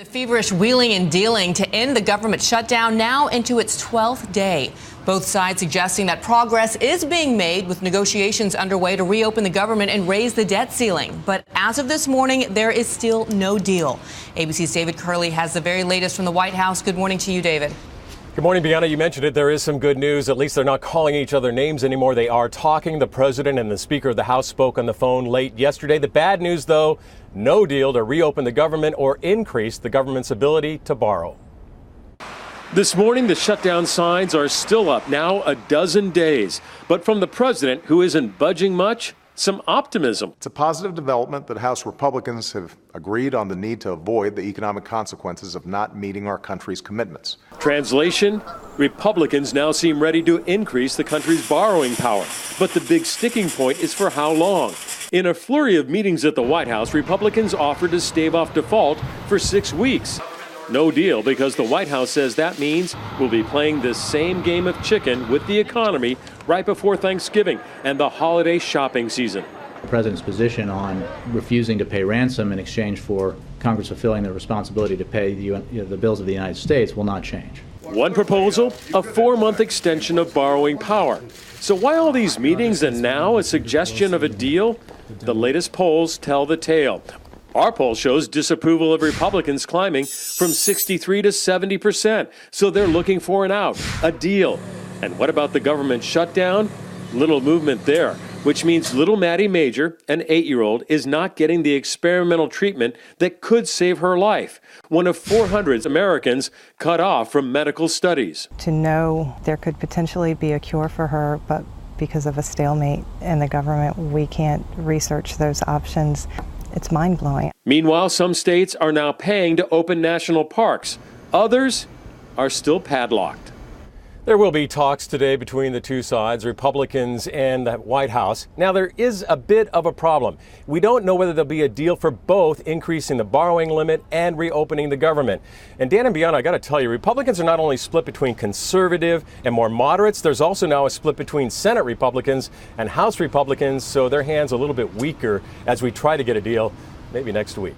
The feverish wheeling and dealing to end the government shutdown now into its 12th day. Both sides suggesting that progress is being made with negotiations underway to reopen the government and raise the debt ceiling. But as of this morning, there is still no deal. ABC's David Curley has the very latest from the White House. Good morning to you, David. Good morning, Bianna. You mentioned it. There is some good news. At least they're not calling each other names anymore. They are talking. The president and the Speaker of the House spoke on the phone late yesterday. The bad news, though, no deal to reopen the government or increase the government's ability to borrow. This morning, the shutdown signs are still up, now a dozen days. But from the president, who isn't budging much, some optimism. It's a positive development that House Republicans have agreed on the need to avoid the economic consequences of not meeting our country's commitments. Translation, Republicans now seem ready to increase the country's borrowing power. But the big sticking point is for how long. In a flurry of meetings at the White House, Republicans offered to stave off default for 6 weeks. No deal, because the White House says that means we'll be playing this same game of chicken with the economy right before Thanksgiving and the holiday shopping season. The president's position on refusing to pay ransom in exchange for Congress fulfilling the responsibility to pay the bills of the United States will not change. One proposal, a 4-month extension of borrowing power. So why all these meetings and now a suggestion of a deal? The latest polls tell the tale. Our poll shows disapproval of Republicans climbing from 63 to 70%. So they're looking for an out, a deal. And what about the government shutdown? Little movement there, which means little Maddie Major, an 8-year-old, is not getting the experimental treatment that could save her life. One of 400 Americans cut off from medical studies. To know there could potentially be a cure for her, but because of a stalemate in the government, we can't research those options. It's mind-blowing. Meanwhile, some states are now paying to open national parks. Others are still padlocked. There will be talks today between the two sides, Republicans and the White House. Now, there is a bit of a problem. We don't know whether there'll be a deal for both increasing the borrowing limit and reopening the government. And Dan and Bianna, I got to tell you, Republicans are not only split between conservative and more moderates, there's also now a split between Senate Republicans and House Republicans, so their hands a little bit weaker as we try to get a deal maybe next week.